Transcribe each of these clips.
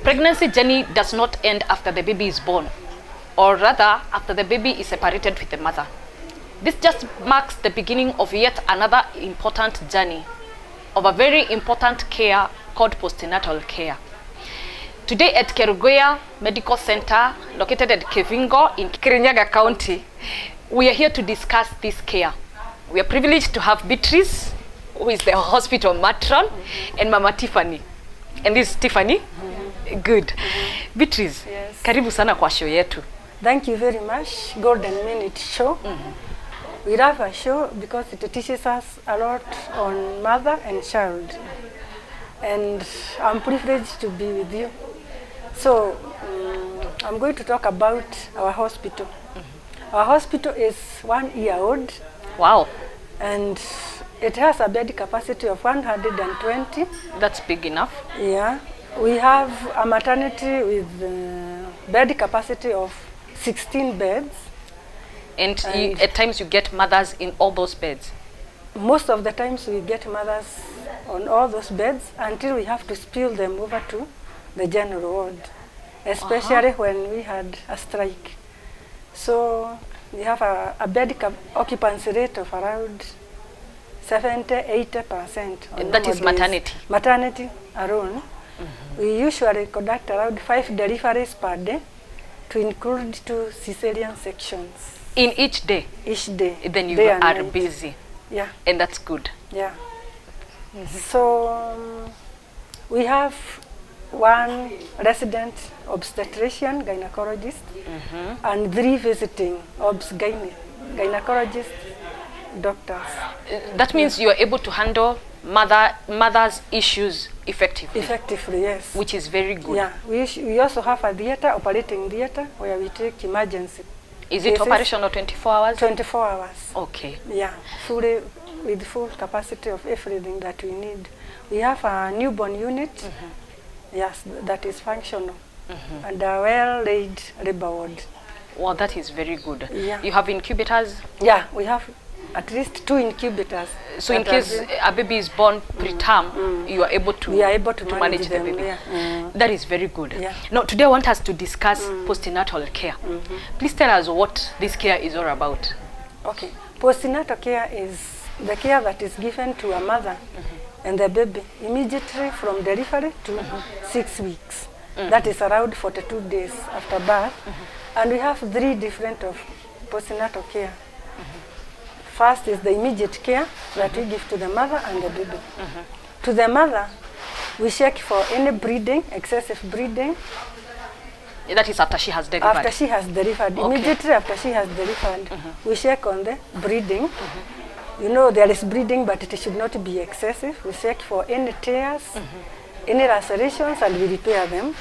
Pregnancy journey does not end after the baby is born, or rather after the baby is separated with the mother. This just marks the beginning of yet another important journey of a very important care called postnatal care. Today at Kerugoya Medical Center, located at Kevingo in Kirinyaga County, we are here to discuss this care. We are privileged to have Beatrice, who is the hospital matron, and Mama Tiffany. And this is Tiffany? Good. Beatrice, yes. Karibu sana kwa show yetu. Thank you very much. Golden Minute show. We love a show because it teaches us a lot on mother and child. And I'm privileged to be with you. So I'm going to talk about our hospital. Our hospital is 1 year old. Wow. And it has a bed capacity of 120. That's big enough. Yeah. We have a maternity with bed capacity of 16 beds. And at times you get mothers in all those beds? Most of the times we get mothers on all those beds until we have to spill them over to the general ward, especially when we had a strike. So we have a bed occupancy rate of around 70–80%. And that is maternity? Maternity alone. We usually conduct around 5 deliveries per day, to include 2 cesarean sections. In each day? Each day. Then you day are busy. Yeah. And that's good. Yeah. So we have 1 resident obstetrician, gynecologist, and 3 visiting gynecologist doctors. That means you are able to handle mother's issues effectively? Effectively, yes. Which is very good. Yeah. We also have a theater, operating theater, where we take emergency. Is it operational 24 hours? 24 hours. Okay. Yeah, fully, with full capacity of everything that we need. We have a newborn unit, yes, that is functional, and a well-laid labor ward. Well, that is very good. Yeah. You have incubators? Yeah, we have at least 2 incubators. So in case a baby is born preterm, you are able to, manage the baby. Yeah. That is very good. Yeah. Now, today I want us to discuss postnatal care. Please tell us what this care is all about. Okay. Postnatal care is the care that is given to a mother and the baby immediately from delivery to 6 weeks. That is around 42 days after birth. And we have 3 different of postnatal care. First is the immediate care that we give to the mother and the baby. To the mother, we check for any bleeding, excessive bleeding. That is after she has delivered? After she has delivered. Okay. Immediately after she has delivered, we check on the bleeding. You know, there is bleeding, but it should not be excessive. We check for any tears, any lacerations, and we repair them.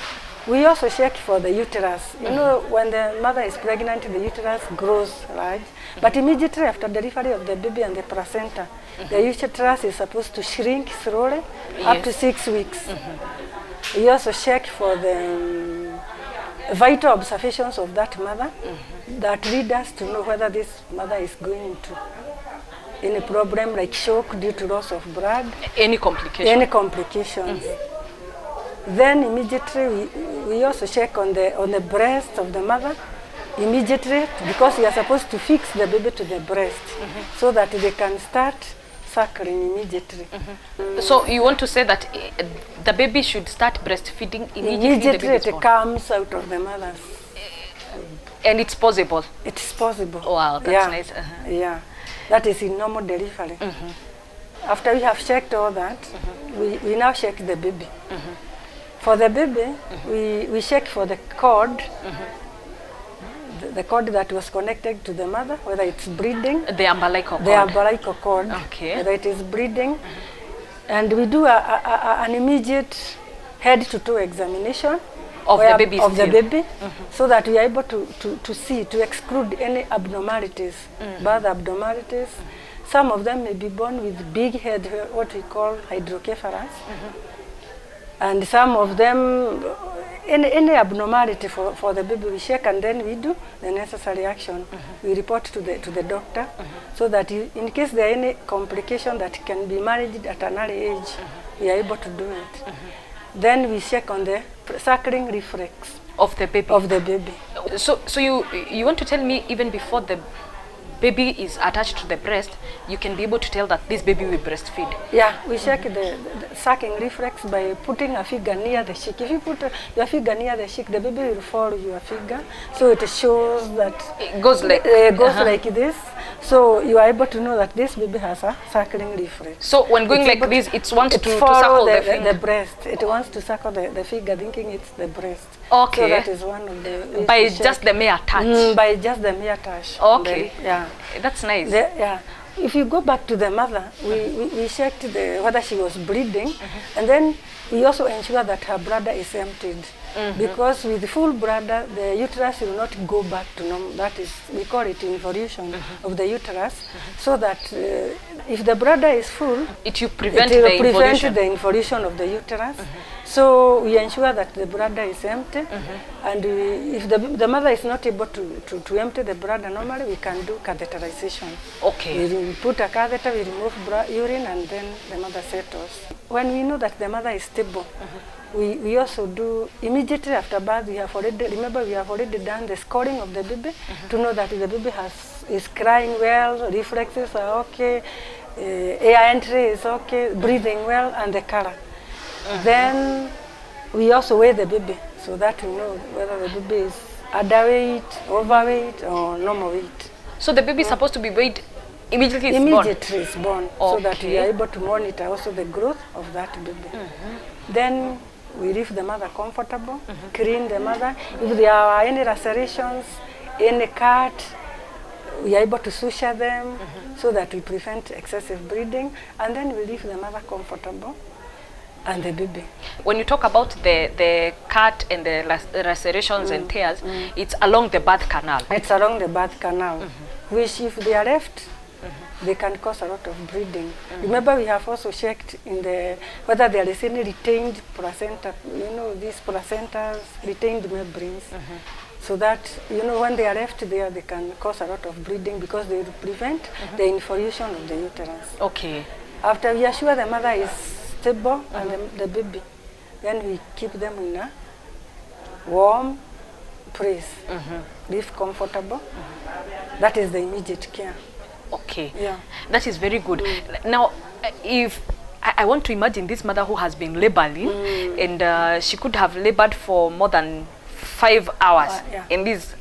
We also check for the uterus. You know, when the mother is pregnant, the uterus grows large. But immediately after delivery of the baby and the placenta, the uterus is supposed to shrink slowly up to 6 weeks. We also check for the vital observations of that mother that lead us to know whether this mother is going to any problem like shock due to loss of blood. Any complications? Any complications. Then immediately we also check on the breast of the mother immediately, because we are supposed to fix the baby to the breast so that they can start suckling immediately. So you want to say that the baby should start breastfeeding immediately it comes out of the mother's. And it's possible? It's possible. Wow, that's nice. Yeah, that is in normal delivery. After we have checked all that, we now check the baby. For the baby, we check for the cord, the cord that was connected to the mother, whether it's bleeding. The umbilical cord. The umbilical cord, whether it is bleeding. And we do an immediate head-to-toe examination of the baby, so that we are able to see, to exclude any abnormalities, birth abnormalities. Some of them may be born with big head, what we call hydrocephalus. And some of them, any abnormality for the baby, we check, and then we do the necessary action. We report to the doctor, so that in case there are any complication that can be managed at an early age, we are able to do it. Then we check on the suckling reflex Of the baby. of the baby. So you want to tell me even before the baby is attached to the breast, you can be able to tell that this baby will breastfeed? Yeah, we check the sucking reflex by putting a finger near the cheek. If you put your finger near the cheek, the baby will follow your finger, so it shows that It goes like like this. So you are able to know that this baby has a suckling reflex. So when going like this, it wants to suckle the breast. It wants to suckle the finger, thinking it's the breast. Okay. So that is one of the by just the mere touch. By just the mere touch. Okay. Yeah. That's nice. Yeah. If you go back to the mother, we checked whether she was bleeding, and then we also ensure that her bladder is emptied. Because with full bladder, the uterus will not go back to normal. That is, we call it involution of the uterus, so that if the bladder is full, it will prevent the involution of the uterus. So we ensure that the bladder is empty, and if the mother is not able to empty the bladder normally, we can do catheterization. Okay. We put a catheter, we remove urine, and then the mother settles. When we know that the mother is stable, we also do immediately after birth. We have already done the scoring of the baby to know that the baby is crying well, reflexes are okay, air entry is okay, breathing well, and the color. Then we also weigh the baby so that we know whether the baby is underweight, overweight, or normal weight. So the baby is supposed to be weighed immediately it's born, okay. So that we are able to monitor also the growth of that baby. Then we leave the mother comfortable, clean the mother. If there are any lacerations, any cut, we are able to suture them so that we prevent excessive bleeding, and then we leave the mother comfortable and the baby. When you talk about the cut and the lacerations and tears, it's along the birth canal. It's along the birth canal, which if they are left, they can cause a lot of bleeding. Remember, we have also checked whether there is any retained placenta. You know, these placentas, retained membranes, so that when they are left there, they can cause a lot of bleeding because they will prevent the involution of the uterus. Okay. After we are sure the mother is stable and the baby, then we keep them in a warm place, live comfortable. That is the immediate care. Okay. Yeah. That is very good. Now, if I want to imagine this mother who has been laboring and she could have labored for more than 5 hours in these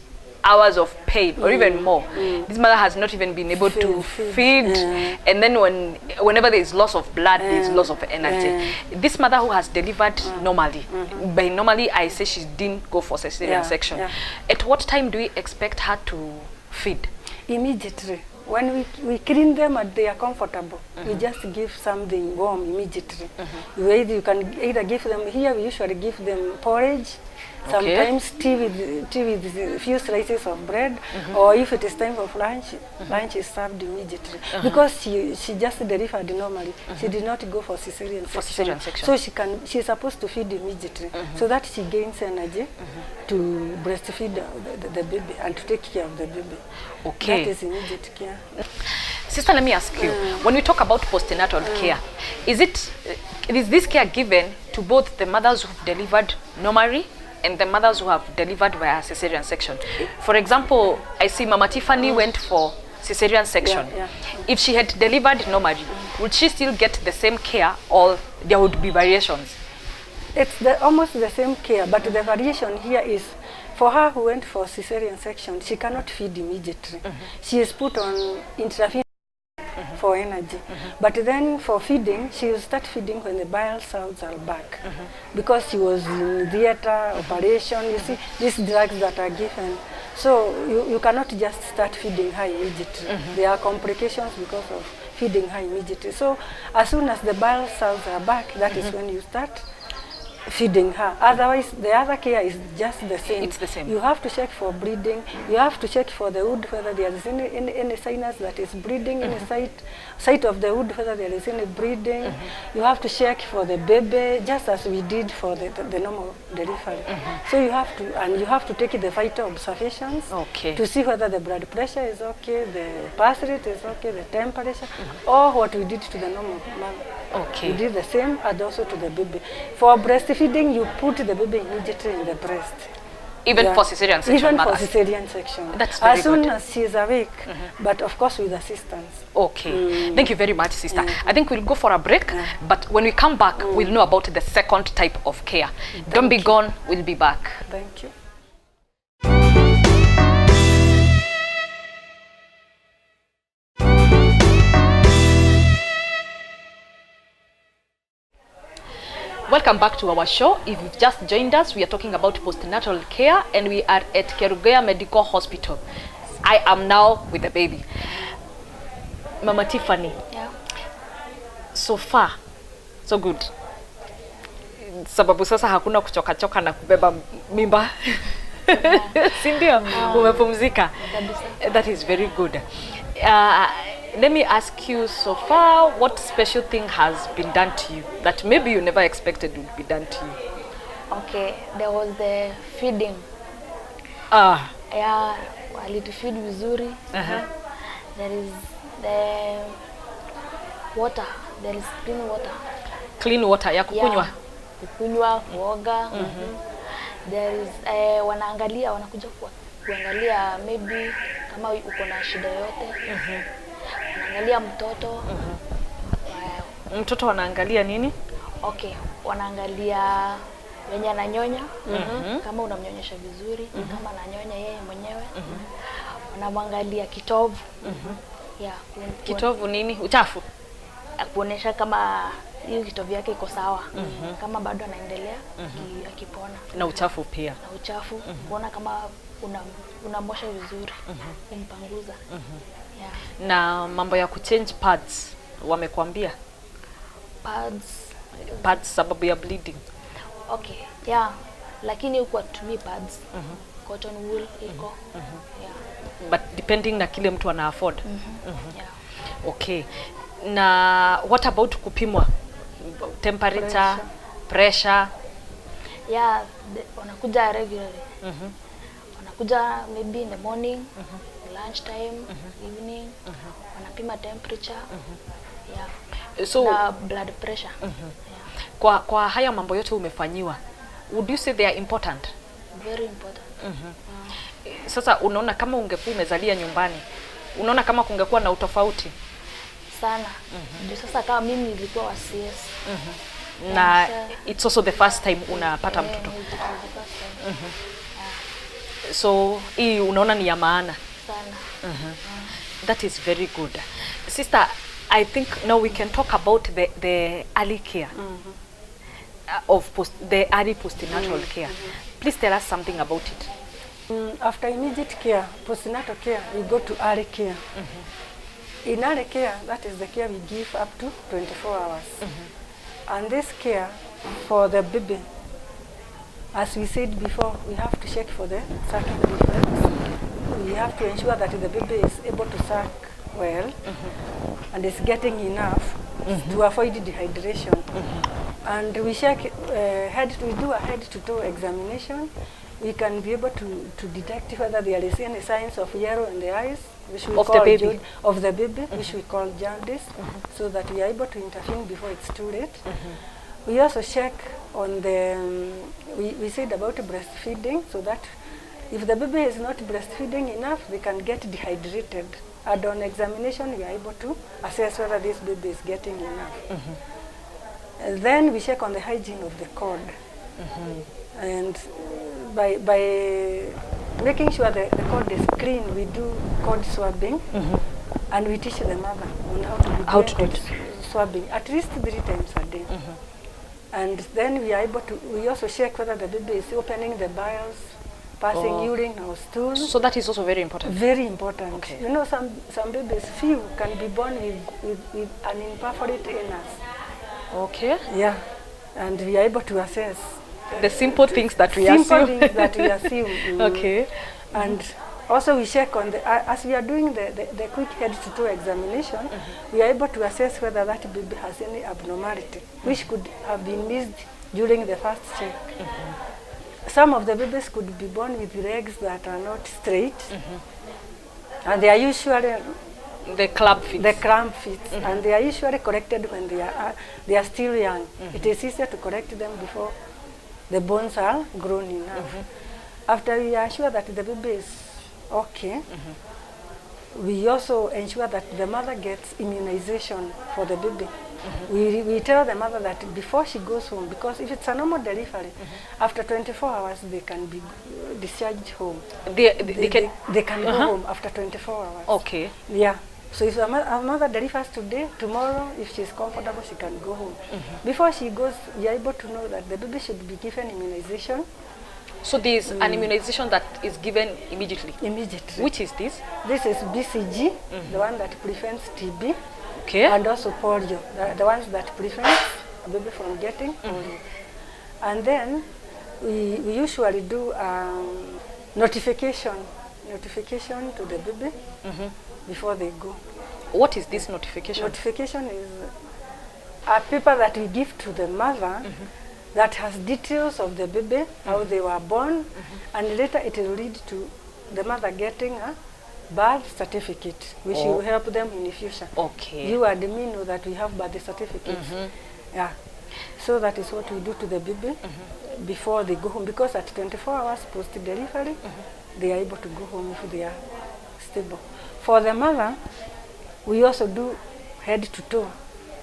hours of pain or even more. This mother has not even been able to feed, and then whenever there is loss of blood, there is loss of energy. This mother who has delivered normally, by normally I say she didn't go for cesarean section. At what time do we expect her to feed? Immediately. When we clean them and they are comfortable, we just give something warm immediately. You can either give them, here we usually give them porridge, sometimes tea with a few slices of bread, or if it is time for lunch, lunch is served immediately. Because she just delivered normally. She did not go for cesarean section. So she's supposed to feed immediately, so that she gains energy to breastfeed the baby and to take care of the baby. Okay. That is immediate care. Sister, let me ask you, when we talk about postnatal care, is this care given to both the mothers who have delivered normally and the mothers who have delivered via cesarean section? For example, I see Mama Tiffany went for cesarean section. If she had delivered normally, would she still get the same care, or there would be variations? It's almost the same care, but the variation here is for her who went for cesarean section, she cannot feed immediately. She is put on intravenous for energy. But then for feeding, she will start feeding when the bile salts are back. Because she was in theater, operation, you see, these drugs that are given. So you cannot just start feeding her immediately. There are complications because of feeding her immediately. So as soon as the bile salts are back, that is when you start feeding her. Otherwise, the other care is just the same. It's the same. You have to check for bleeding. You have to check for the wound, whether there is any sinus that is bleeding, any site of the wound, whether there is any bleeding. You have to check for the baby, just as we did for the normal delivery. So you have to take the vital observations to see whether the blood pressure is okay, the pulse rate is okay, the temperature, or what we did to the normal mother. Okay. You do the same and also to the baby. For breastfeeding, you put the baby immediately in the breast. Even for cesarean section Even mothers? for cesarean section. That's very as soon good. as she is awake, but of course with assistance. Okay. Thank you very much, sister. I think we'll go for a break, but when we come back, we'll know about the second type of care. Don't be gone, we'll be back. Thank you. Welcome back to our show. If you've just joined us, we are talking about postnatal care and we are at Kerugoya Medical Hospital. I am now with the baby. Mama Tiffany. Yeah. So far, so good. Sababu sasa hakuna kuchoka na kubeba mimba. Si ndio? Umepumzika. That is very good. Let me ask you, so far, what special thing has been done to you that maybe you never expected would be done to you? Okay, there was the feeding. Yeah, feed vizuri. There is the water. There is clean water. Clean water ya kukunywa? Yeah, kukunywa, kuoga. There is wanakuja kuangalia maybe kama uko na shida yote. Wanaangalia mtoto. Mtoto wanaangalia nini? Okay, wanaangalia wenye ananyonya, kama unamnyonyesha vizuri, kama ananyonya yeye mwenyewe. Wanamwangalia kitovu. Yeah, kitovu nini? Uchafu? Kuonesha kama hiyo kitovu yake iko sawa. Kama bado anaendelea akipona. Na uchafu pia. Na uchafu, kuona kama unamosha vizuri, kumpanguza. Yeah. Na mambo ya kuchange pads wamekwambia? Pads sababu ya bleeding. Okay, yeah. Lakini huko tumii pads. Cotton wool iko. Yeah. But depending na kile mtu ana afford. Yeah. Okay. Na what about kupimwa? Temperature, pressure? Yeah, wanakuja regularly. Wanakuja maybe in the morning, lunch time, evening. Wanapima temperature. Yeah. So na blood pressure. Yeah. Kwa haya mambo yote umefanyiwa, would you say they are important? Very important. Sasa unaona kama ungekuwa umezalia nyumbani, unaona kama kungekuwa na utofauti sana? Ndio sasa kama mimi nilikuwa wa CS. Na it's also the first time unapata mtoto. So hii unaona ni ya maana sana. That is very good. Sister, I think now we can talk about the early care of the early postnatal care. Please tell us something about it. After immediate care, postnatal care, we go to early care. In early care, that is the care we give up to 24 hours. And this care for the baby, as we said before, we have to check for the sucking defects. We have to ensure that the baby is able to suck well and is getting enough to avoid dehydration. And we check we do a head-to-toe examination. We can be able to detect whether there is any signs of yellow in the eyes, which we of call the baby, which we call jaundice, so that we are able to intervene before it's too late. We also check on the, we said about breastfeeding, so that if the baby is not breastfeeding enough, they can get dehydrated. And on examination, we are able to assess whether this baby is getting enough. Then we check on the hygiene of the cord. And by making sure the cord is clean, we do cord swabbing, and we teach the mother on how to do cord swabbing at least 3 times a day. And then we are able to, we also check whether the baby is opening the bowels, passing urine or stool. So that is also very important. Very important. Okay. You know, some babies, few can be born with an imperforate anus. Okay. Yeah, and we are able to assess the simple things that we assume. Simple things that we assume. Okay. And also we check on the, as we are doing the quick head-to-toe examination, we are able to assess whether that baby has any abnormality, which could have been missed during the first check. Some of the babies could be born with legs that are not straight, and they are usually The club fits. The cramp fits, and they are usually corrected when they are still young. It is easier to correct them before the bones are grown enough. After we are sure that the baby is okay, we also ensure that the mother gets immunization for the baby. We tell the mother that before she goes home, because if it's a normal delivery, after 24 hours they can be discharged home. They can go home after 24 hours. Okay. Yeah. So if a mother delivers today, tomorrow, if she's comfortable, she can go home. Before she goes, we are able to know that the baby should be given immunization. So there's an immunization that is given immediately? Immediately. Which is this? This is BCG, the one that prevents TB. Okay. And also polio, the ones that prevent a baby from getting polio. And then we usually do notification to the baby before they go. What is this notification? Notification is a paper that we give to the mother that has details of the baby, how they were born, and later it will lead to the mother getting a birth certificate, which will help them in the future. Okay. You and me know that we have birth certificates. Yeah. So that is what we do to the baby before they go home, because at 24 hours post-delivery, they are able to go home if they are stable. For the mother, we also do head-to-toe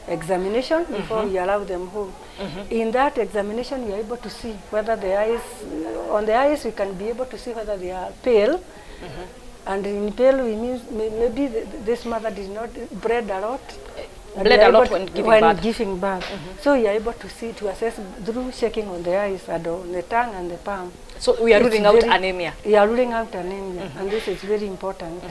examination before we allow them home. In that examination, you are able to see whether the eyes, on the eyes we can be able to see whether they are pale. And in pale, we mean maybe this mother did not bled a lot. Bled a lot when giving birth. So you are able to see, to assess through checking on the eyes and on the tongue and the palm. So we are ruling out anemia. We are ruling out anemia, and this is very important.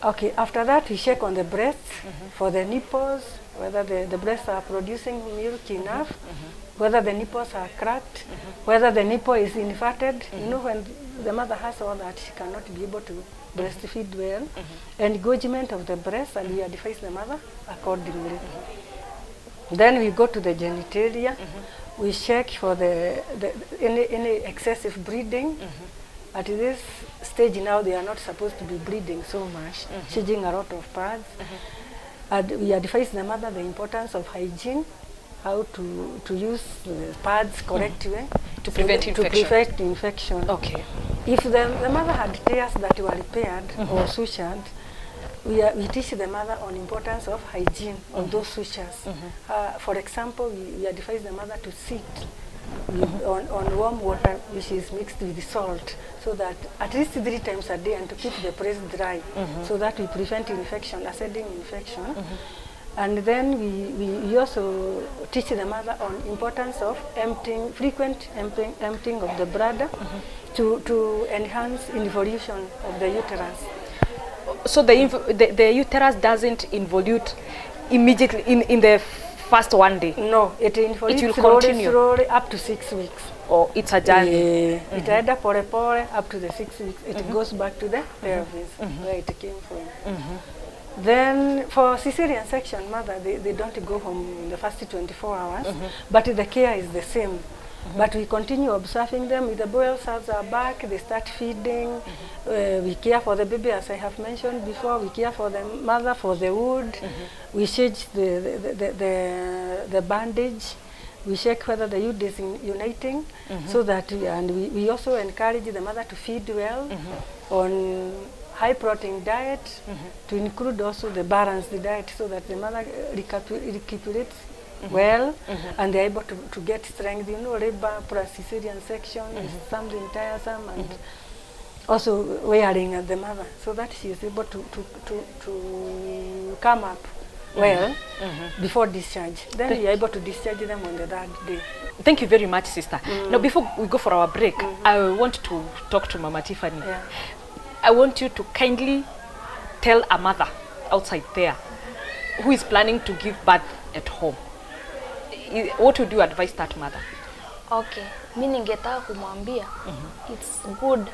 Okay, after that we check on the breasts for the nipples, whether the breasts are producing milk enough, whether the nipples are cracked, whether the nipple is inverted. You know, when the mother has all that, she cannot be able to breastfeed well. Engorgement of the breast, and we advise the mother accordingly. Then we go to the genitalia. We check for any excessive bleeding. At this stage now, they are not supposed to be bleeding so much, shedding a lot of pads. And we advise the mother the importance of hygiene, how to use pads correctly to prevent infection. To prevent infection. Okay. If the mother had tears that were repaired or sutured, we teach the mother on importance of hygiene of those sutures. For example, we advise the mother to sit on warm water which is mixed with salt, so that at least 3 times a day, and to keep the place dry, so that we prevent infection, ascending infection. And then we also teach the mother on importance of frequent emptying of the bladder to enhance involution of the uterus. So the uterus doesn't involute immediately in the first one day? No, it will continue slowly up to 6 weeks. Oh, it's a journey. It either pore up to the 6 weeks. It goes back to the pelvis where it came from. Then for cesarean section, mother, they don't go home in the first 24 hours, but the care is the same. But we continue observing them. With the bowel cells are back, they start feeding. We care for the baby, as I have mentioned before. We care for the mother, for the wound. We change the bandage. We check whether the wound is uniting, so that we also encourage the mother to feed well on high protein diet, to include also the balanced diet, so that the mother recuperates well, and they're able to get strength. You know, labor plus cesarean section is something tiresome, and also wearing at the mother, so that she is able to come up well before discharge. Then we are able to discharge them on the 3rd day. Thank you very much, sister. Now, before we go for our break, I want to talk to Mama Tiffany. Yeah. I want you to kindly tell a mother outside there who is planning to give birth at home. What would you advise that mother? Okay, mimi ningetaka kumwambia it's good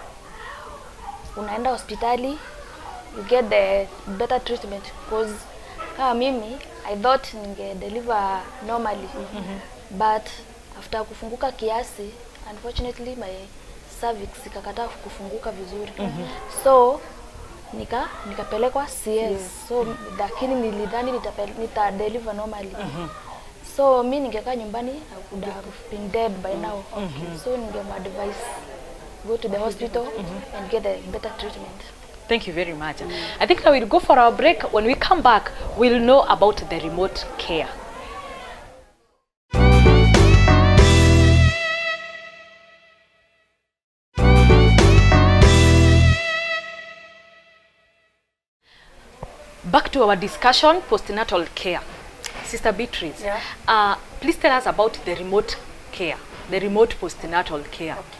unaenda hospitali, you get the better treatment, because mimi I thought ninge deliver normally, but after kufunguka kiasi, unfortunately my cervix ikakataa kufunguka vizuri. So nikapelekwa CS. So lakini nilidhani nita deliver normally. So mi ningekaa nyumbani, I would have been dead by now. So advise go to the hospital and get a better treatment. Thank you very much. I think now we'll go for our break. When we come back, we'll know about the remote care. Back to our discussion, postnatal care. Sister Beatrice, please tell us about the remote care, the remote postnatal care. Okay.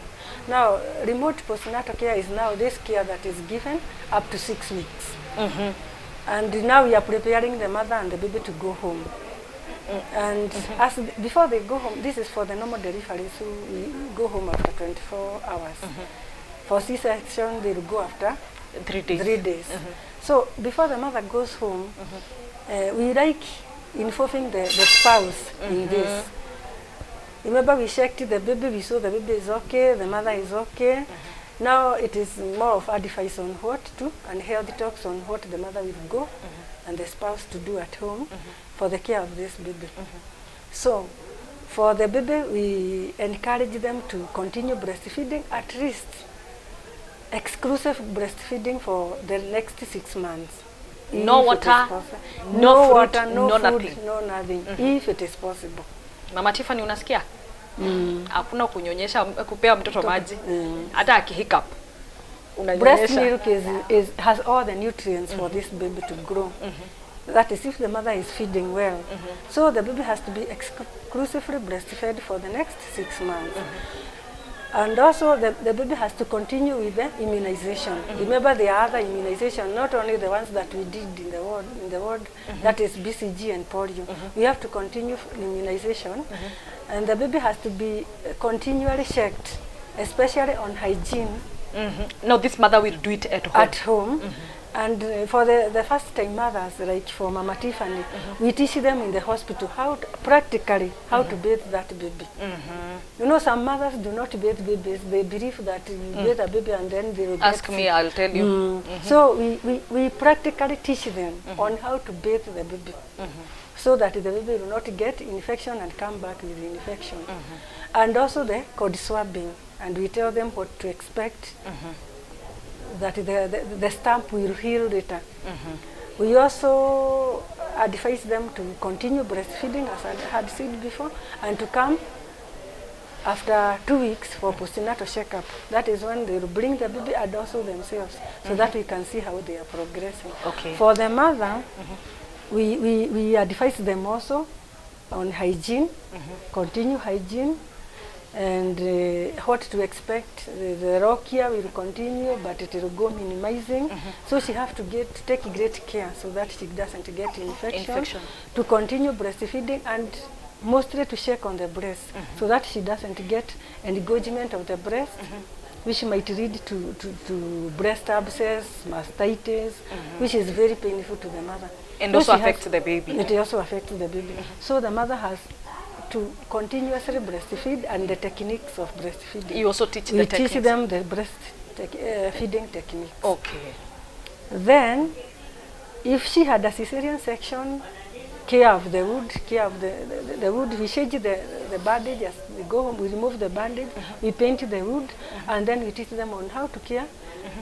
Now, remote postnatal care is now this care that is given up to 6 weeks. And now we are preparing the mother and the baby to go home. And before they go home, this is for the normal delivery, so we go home after 24 hours. For C-section, they will go after 3 days. 3 days. So before the mother goes home, we like involving the spouse in this. Remember, we checked the baby, we saw the baby is okay, the mother is okay. Now it is more of advice on what to, and health talks on what the mother will go and the spouse to do at home for the care of this baby. So for the baby, we encourage them to continue breastfeeding, at least exclusive breastfeeding for the next 6 months. No water, no fruit, water, no food, nothing. no nothing, if it is possible. Mama Tiffany, unasikia? Hakuna kunyonyesha, kupea mtoto maji. Hata akihiccup. Breast milk has all the nutrients for this baby to grow. That is if the mother is feeding well. So the baby has to be exclusively breastfed for the next 6 months. And also the baby has to continue with the immunization. Remember, there are other immunization, not only the ones that we did in the ward, that is BCG and polio. We have to continue immunization, and the baby has to be continually checked, especially on hygiene. No, this mother will do it at home. At home. And for the first time mothers, like for Mama Tiffany, we teach them in the hospital practically how to bathe that baby. You know, some mothers do not bathe babies. They believe that you bathe a baby and then they will Ask me, I'll tell you. So we practically teach them on how to bathe the baby, so that the baby will not get infection and come back with the infection. And also the cord swabbing, and we tell them what to expect. That the stamp will heal later. We also advise them to continue breastfeeding, as I had said before, and to come after 2 weeks for postnatal checkup. That is when they will bring the baby and also themselves, so that we can see how they are progressing. For the mother, we advise them also on hygiene, continue hygiene, and what to expect. The raw care will continue, but it will go minimizing. So she has to take great care so that she doesn't get infection. To continue breastfeeding, and mostly to check on the breast, so that she doesn't get engorgement of the breast, which might lead to breast abscess, mastitis, which is very painful to the mother. And also affects the baby. It also affects the baby. So the mother has to continuously breastfeed, and the techniques of breastfeeding. You also teach the techniques? We teach them the feeding techniques. Okay. Then, if she had a cesarean section, care of the wound, the wound, we change the bandage as we go home, we remove the bandage, we paint the wound, and then we teach them on how to care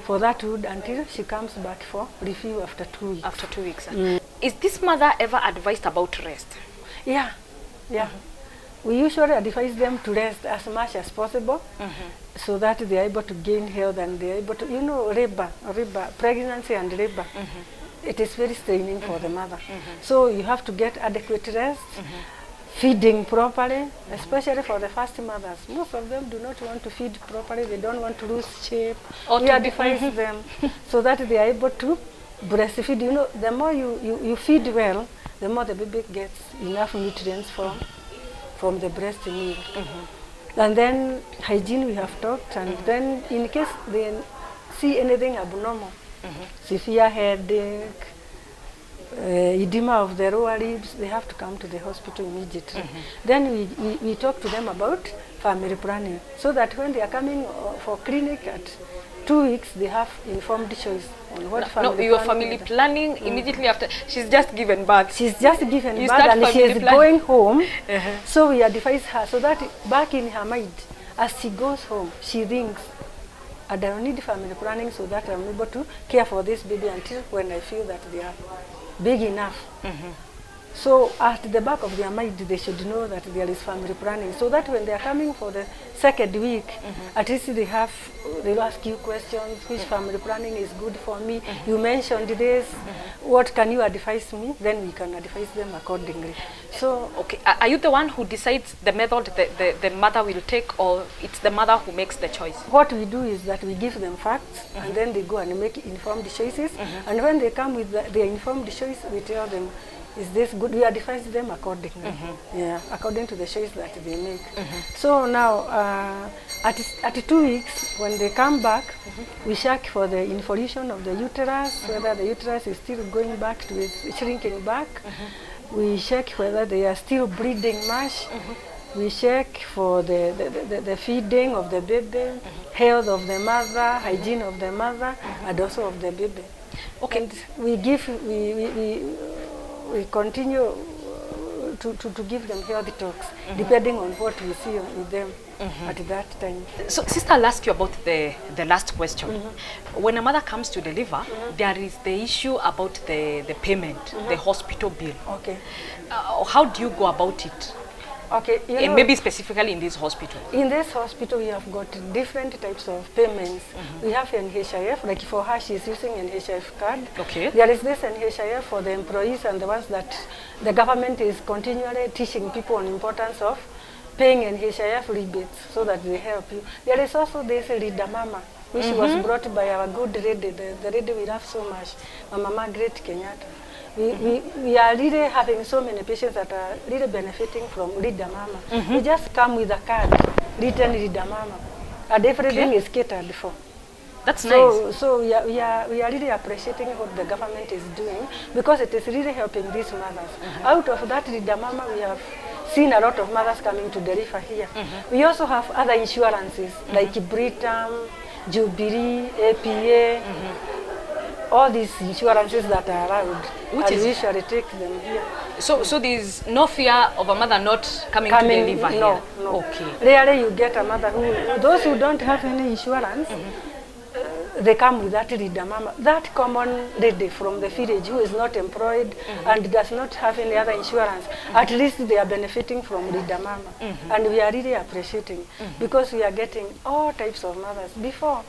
for that wound until she comes back for review after 2 weeks. After 2 weeks. Is this mother ever advised about rest? Yeah. We usually advise them to rest as much as possible, so that they are able to gain health, and they are able to, you know, pregnancy and labor. It is very straining for the mother. So you have to get adequate rest, feeding properly, especially for the first mothers. Most of them do not want to feed properly. They don't want to lose shape. We advise them so that they are able to breastfeed. You know, the more you feed well, the more the baby gets enough nutrients from the breast milk. And then hygiene we have talked, and then in case they see anything abnormal, severe headache, edema of the lower ribs, they have to come to the hospital immediately. Then we talk to them about family planning, so that when they are coming for clinic at 2 weeks, they have informed choice on what No, your family planning immediately after she's just given birth. She's just given You birth start and family she's planning. going home. So we advise her so that back in her mind, as she goes home, she thinks, I don't need family planning so that I'm able to care for this baby until when I feel that they are big enough. So at the back of their mind, they should know that there is family planning, so that when they are coming for the second week, at least they'll ask you questions, which family planning is good for me. You mentioned this, what can you advise me? Then we can advise them accordingly. So, Okay, are you the one who decides the method the mother will take, or it's the mother who makes the choice? what we do is that we give them facts, and then they go and make informed choices. And when they come with their informed choice, we tell them, is this good? We advise them accordingly, according to the choice that they make. So now, at 2 weeks, when they come back, we check for the involution of the uterus, whether the uterus is still going back to its shrinking back. We check whether they are still bleeding much. We check for the feeding of the baby, health of the mother, hygiene of the mother, and also of the baby. Okay. And we continue to give them healthy talks, depending on what we see with them at that time. So, sister, I'll ask you about the last question. When a mother comes to deliver, there is the issue about the payment, the hospital bill. Okay. How do you go about it? Okay, you And know, maybe specifically in this hospital. in this hospital we have got different types of payments. We have NHIF, like for her she's using NHIF card. Okay. There is this NHIF for the employees and the ones that the government is continually teaching people on importance of paying NHIF rebates so that they help you. There is also this Rida Mama, which was brought by our good lady, the lady we love so much, Mama Margaret Kenyatta. We are really having so many patients that are really benefiting from Rida Mama. We just come with a card, written Rida Mama, and everything is catered for. That's nice. So we are really appreciating what the government is doing, because it is really helping these mothers. Out of that Rida Mama, we have seen a lot of mothers coming to deliver here. We also have other insurances like Britam, Jubilee, APA, all these insurances that are allowed. Which and is- we usually take them here. So there's no fear of a mother not coming to deliver here? No. Okay. Rarely you get a mother those who don't have any insurance, they come with that Rida Mama, that common lady from the village who is not employed and does not have any other insurance. At least they are benefiting from Rida Mama. And we are really appreciating, because we are getting all types of mothers. Before,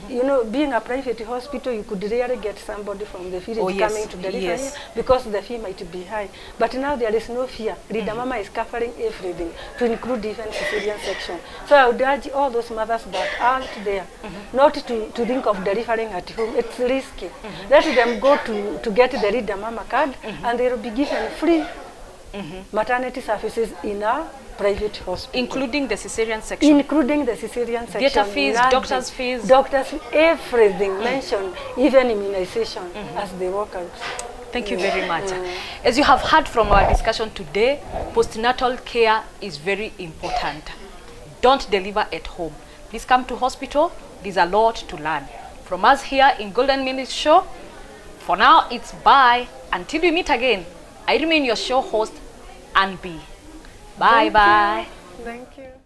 you know, being a private hospital, you could rarely get somebody from the village coming to deliver here because the fee might be high. But now there is no fear. Rida Mama is covering everything, to include even cesarean section. So I would urge all those mothers that aren't there not to think of delivering at home. It's risky. Let them go to get the Rida Mama card, and they will be given free maternity services in a private hospital. Including the cesarean section? Including the cesarean section. Theatre fees, nursing, doctor's fees? Doctors, everything mentioned, even immunization as they walk out. Thank you very much. As you have heard from our discussion today, postnatal care is very important. Don't deliver at home. Please come to hospital. There's a lot to learn. From us here in Golden Minutes Show, for now it's bye. Until we meet again, I remain your show host, Anne B. Bye bye. Thank you.